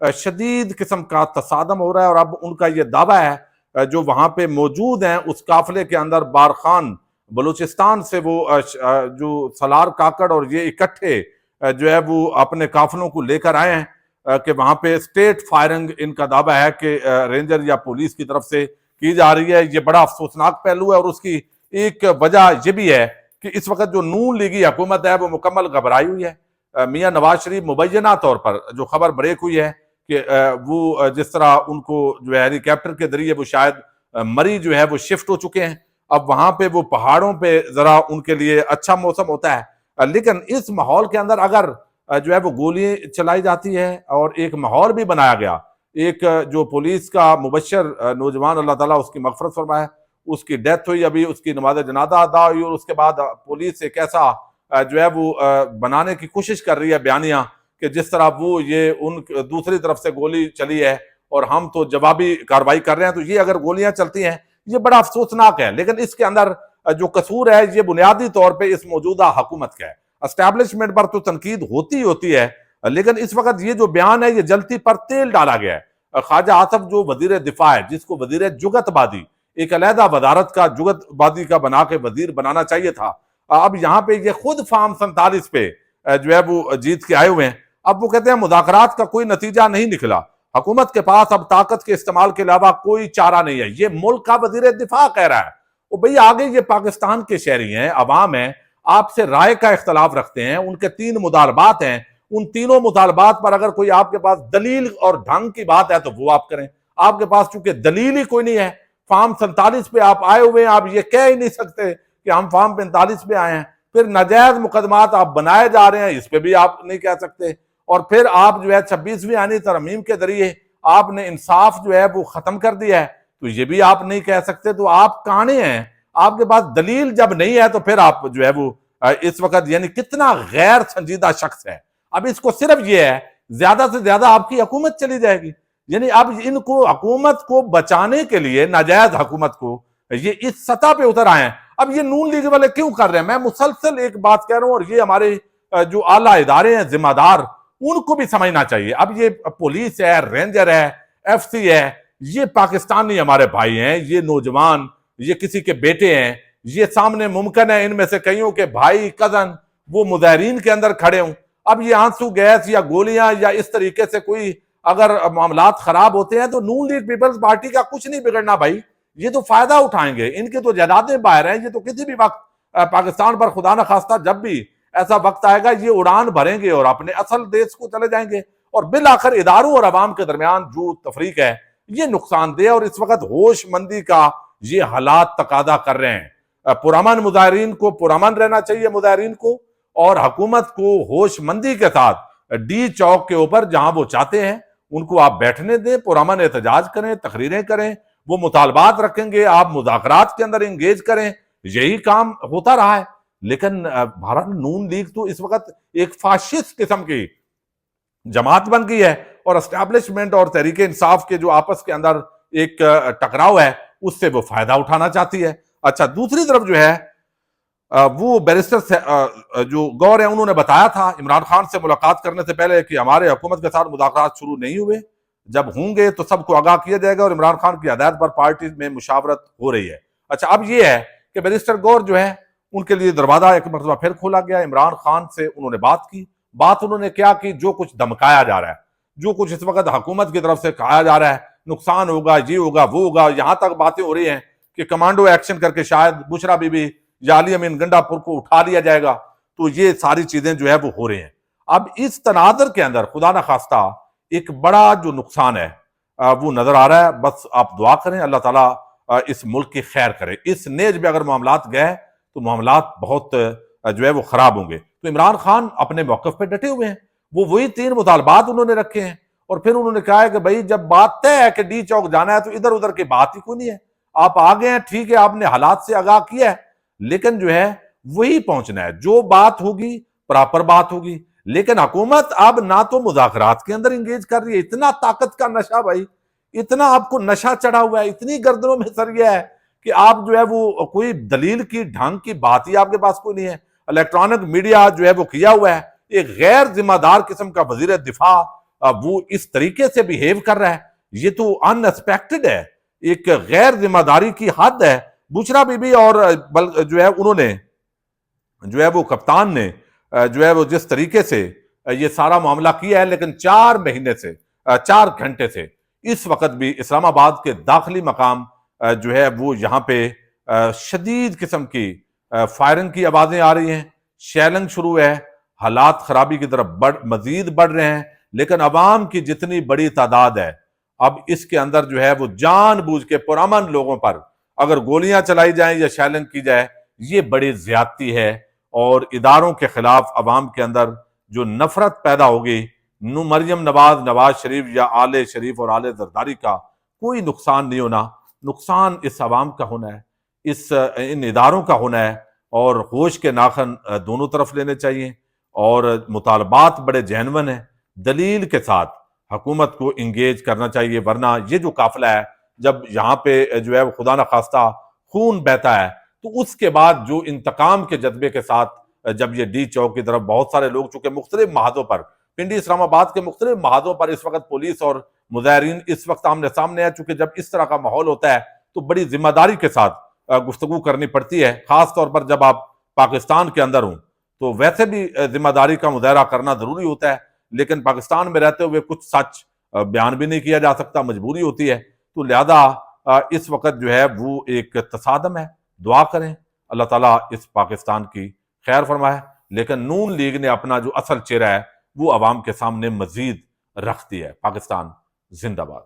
شدید قسم کا تصادم ہو رہا ہے، اور اب ان کا یہ دعویٰ ہے جو وہاں پہ موجود ہیں اس قافلے کے اندر بارخان بلوچستان سے وہ جو سالار کاکڑ اور یہ اکٹھے جو ہے وہ اپنے قافلوں کو لے کر آئے ہیں کہ وہاں پہ اسٹیٹ فائرنگ ان کا دعویٰ ہے کہ رینجر یا پولیس کی طرف سے کی جا رہی ہے۔ یہ بڑا افسوسناک پہلو ہے، اور اس کی ایک وجہ یہ بھی ہے کہ اس وقت جو نون لیگی حکومت ہے وہ مکمل گھبرائی ہوئی ہے۔ میاں نواز شریف مبینہ طور پر جو خبر بریک ہوئی ہے کہ وہ جس طرح ان کو جو ہے ہیلی کاپٹر کے ذریعے وہ شاید مری جو ہے وہ شفٹ ہو چکے ہیں، اب وہاں پہ وہ پہاڑوں پہ ذرا ان کے لیے اچھا موسم ہوتا ہے، لیکن اس ماحول کے اندر اگر جو ہے وہ گولی چلائی جاتی ہے اور ایک ماحول بھی بنایا گیا، ایک جو پولیس کا مبشر نوجوان اللہ تعالیٰ اس کی مغفرت فرمائے، اس کی ڈیتھ ہوئی، ابھی اس کی نماز جنازہ ادا ہوئی، اور اس کے بعد پولیس ایک ایسا جو ہے وہ بنانے کی کوشش کر رہی ہے بیانیہ کہ جس طرح وہ یہ ان دوسری طرف سے گولی چلی ہے اور ہم تو جوابی کارروائی کر رہے ہیں، تو یہ اگر گولیاں چلتی ہیں یہ بڑا افسوسناک ہے۔ لیکن اس کے اندر جو قصور ہے یہ بنیادی طور پہ اس موجودہ حکومت کا ہے۔ اسٹیبلشمنٹ پر تو تنقید ہوتی ہے، لیکن اس وقت یہ جو بیان ہے یہ جلتی پر تیل ڈالا گیا ہے۔ خواجہ آصف جو وزیر دفاع ہے، جس کو وزیر جگت بازی، ایک علیحدہ وزارت کا جگت بازی کا بنا کے وزیر بنانا چاہیے تھا، اب یہاں پہ یہ خود فارم 47 پہ جو ہے وہ جیت کے آئے ہوئے ہیں۔ اب وہ کہتے ہیں مذاکرات کا کوئی نتیجہ نہیں نکلا، حکومت کے پاس اب طاقت کے استعمال کے علاوہ کوئی چارہ نہیں ہے، یہ ملک کا وزیر دفاع کہہ رہا ہے۔ وہ بھئی آگے یہ پاکستان کے شہری ہیں، عوام ہیں، آپ سے رائے کا اختلاف رکھتے ہیں، ان کے 3 مطالبات ہیں، ان تینوں مطالبات پر اگر کوئی آپ کے پاس دلیل اور ڈھنگ کی بات ہے تو وہ آپ کریں۔ آپ کے پاس چونکہ دلیل ہی کوئی نہیں ہے، فارم 47 پہ آپ آئے ہوئے ہیں، آپ یہ کہہ ہی نہیں سکتے کہ ہم فارم 45 پہ آئے ہیں، پھر ناجائز مقدمات آپ بنائے جا رہے ہیں، اس پہ بھی آپ نہیں کہہ سکتے، اور پھر آپ جو ہے 26ویں آئینی ترمیم کے ذریعے آپ نے انصاف جو ہے وہ ختم کر دیا ہے، تو یہ بھی آپ نہیں کہہ سکتے۔ تو آپ کانے ہیں، آپ کے پاس دلیل جب نہیں ہے تو پھر آپ جو ہے وہ اس وقت یعنی کتنا غیر سنجیدہ شخص ہے۔ اب اس کو صرف یہ ہے زیادہ سے زیادہ آپ کی حکومت چلی جائے گی، یعنی اب ان کو حکومت کو بچانے کے لیے، ناجائز حکومت کو، یہ اس سطح پہ اتر آئے ہیں۔ اب یہ نون لیگ والے کیوں کر رہے ہیں؟ میں مسلسل ایک بات کہہ رہا ہوں، اور یہ ہمارے جو اعلیٰ ادارے ہیں ذمہ دار، ان کو بھی سمجھنا چاہیے۔ اب یہ پولیس ہے، رینجر ہے، ایف سی ہے، یہ پاکستانی ہمارے بھائی ہیں، یہ نوجوان، یہ کسی کے بیٹے ہیں، یہ سامنے ممکن ہے ان میں سے کئیوں کے بھائی، کزن وہ مظاہرین کے اندر کھڑے ہوں۔ اب یہ آنسو گیس یا گولیاں یا اس طریقے سے کوئی اگر معاملات خراب ہوتے ہیں تو نون لیگ پیپلز پارٹی کا کچھ نہیں بگڑنا بھائی، یہ تو فائدہ اٹھائیں گے، ان کی تو جائیدادیں باہر ہیں، یہ تو کسی بھی وقت پاکستان پر خدا نہ خواستہ جب بھی ایسا وقت آئے گا یہ اڑان بھریں گے اور اپنے اصل دیش کو چلے جائیں گے، اور بالآخر اداروں اور عوام کے درمیان جو تفریق ہے یہ نقصان دہ، اور اس وقت ہوش مندی کا یہ حالات تقاضا کر رہے ہیں۔ پرامن مظاہرین کو پرامن رہنا چاہیے، مظاہرین کو، اور حکومت کو ہوش مندی کے ساتھ ڈی چوک کے اوپر جہاں وہ چاہتے ہیں ان کو آپ بیٹھنے دیں، پرامن احتجاج کریں، تقریریں کریں، وہ مطالبات رکھیں گے، آپ مذاکرات کے اندر انگیج کریں، یہی کام ہوتا رہا ہے۔ لیکن بھارت نون لیگ تو اس وقت ایک فاشسٹ قسم کی جماعت بن گئی ہے، اور اسٹیبلشمنٹ اور تحریک انصاف کے جو آپس کے اندر ایک ٹکراؤ ہے اس سے وہ فائدہ اٹھانا چاہتی ہے۔ اچھا، دوسری طرف جو ہے وہ بیرسٹر جو گور ہیں انہوں نے بتایا تھا عمران خان سے ملاقات کرنے سے پہلے کہ ہمارے حکومت کے ساتھ مذاکرات شروع نہیں ہوئے، جب ہوں گے تو سب کو آگاہ کیا جائے گا، اور عمران خان کی ہدایت پر پارٹی میں مشاورت ہو رہی ہے۔ اچھا، اب یہ ہے کہ بیرسٹر گور جو ہے ان کے لیے دروازہ ایک مرتبہ پھر کھولا گیا، عمران خان سے انہوں نے بات کی۔ بات انہوں نے کیا کی؟ جو کچھ دھمکایا جا رہا ہے، جو کچھ اس وقت حکومت کی طرف سے کہا جا رہا ہے نقصان ہوگا، یہ ہوگا، وہ ہوگا، یہاں تک باتیں ہو رہی ہیں کہ کمانڈو ایکشن کر کے شاید بشرا بی بی یا علی امین گنڈا پور کو اٹھا لیا جائے گا، تو یہ ساری چیزیں جو ہے وہ ہو رہی ہیں۔ اب اس تناظر کے اندر خدا نہ خواستہ ایک بڑا جو نقصان ہے وہ نظر آ رہا ہے۔ بس آپ دعا کریں اللہ تعالیٰ اس ملک کی خیر کرے۔ اس نیج میں اگر معاملات گئے تو معاملات بہت جو ہے وہ خراب ہوں گے۔ تو عمران خان اپنے موقف پہ ڈٹے ہوئے ہیں، وہ وہی 3 مطالبات انہوں نے رکھے ہیں، اور پھر انہوں نے کہا ہے کہ بھائی جب بات طے ہے کہ ڈی چوک جانا ہے تو ادھر ادھر کی بات ہی کوئی نہیں ہے، آپ آگے ہیں، ٹھیک ہے، آپ نے حالات سے آگاہ کیا ہے، لیکن جو ہے وہی پہنچنا ہے، جو بات ہوگی پراپر بات ہوگی۔ لیکن حکومت اب نہ تو مذاکرات کے اندر انگیج کر رہی ہے، اتنا طاقت کا نشہ بھائی، اتنا آپ کو نشہ چڑھا ہوا ہے، اتنی گردنوں میں سریا ہے کہ آپ جو ہے وہ کوئی دلیل کی ڈھنگ کی بات ہی آپ کے پاس کوئی نہیں ہے۔ الیکٹرانک میڈیا جو ہے وہ کیا ہوا ہے، ایک غیر ذمہ دار قسم کا وزیر دفاع وہ اس طریقے سے بیہیو کر رہا ہے، یہ تو ان ایکسپیکٹڈ ہے، ایک غیر ذمہ داری کی حد ہے۔ بشرا بی بی اور جو ہے انہوں نے جو ہے وہ کپتان نے جو ہے وہ جس طریقے سے یہ سارا معاملہ کیا ہے، لیکن 4 مہینے سے 4 گھنٹے سے اس وقت بھی اسلام آباد کے داخلی مقام جو ہے وہ یہاں پہ شدید قسم کی فائرنگ کی آوازیں آ رہی ہیں، شیلنگ شروع ہے، حالات خرابی کی طرف مزید بڑھ رہے ہیں، لیکن عوام کی جتنی بڑی تعداد ہے، اب اس کے اندر جو ہے وہ جان بوجھ کے پرامن لوگوں پر اگر گولیاں چلائی جائیں یا شیلنگ کی جائے، یہ بڑی زیادتی ہے، اور اداروں کے خلاف عوام کے اندر جو نفرت پیدا ہوگی، مریم نواز شریف یا آل شریف اور آل زرداری کا کوئی نقصان نہیں ہونا، نقصان اس عوام کا ہونا ہے، ان اداروں کا ہونا ہے، اور ہوش کے ناخن دونوں طرف لینے چاہیے، اور مطالبات بڑے جینون ہیں، دلیل کے ساتھ حکومت کو انگیج کرنا چاہیے، ورنہ یہ جو قافلہ ہے جب یہاں پہ جو ہے خدا نخواستہ خون بہتا ہے، تو اس کے بعد جو انتقام کے جذبے کے ساتھ جب یہ ڈی چوک کی طرف بہت سارے لوگ، چونکہ مختلف محاذوں پر پنڈی اسلام آباد کے مختلف محاذوں پر اس وقت پولیس اور مظاہرین اس وقت آمنے سامنے ہے، چونکہ جب اس طرح کا ماحول ہوتا ہے تو بڑی ذمہ داری کے ساتھ گفتگو کرنی پڑتی ہے، خاص طور پر جب آپ پاکستان کے اندر ہوں تو ویسے بھی ذمہ داری کا مظاہرہ کرنا ضروری ہوتا ہے، لیکن پاکستان میں رہتے ہوئے کچھ سچ بیان بھی نہیں کیا جا سکتا، مجبوری ہوتی ہے، تو لہذا اس وقت جو ہے وہ ایک تصادم ہے۔ دعا کریں اللہ تعالیٰ اس پاکستان کی خیر فرمائے، لیکن نون لیگ نے اپنا جو اصل چہرہ ہے وہ عوام کے سامنے مزید رکھ دیا ہے۔ پاکستان زندہ باد۔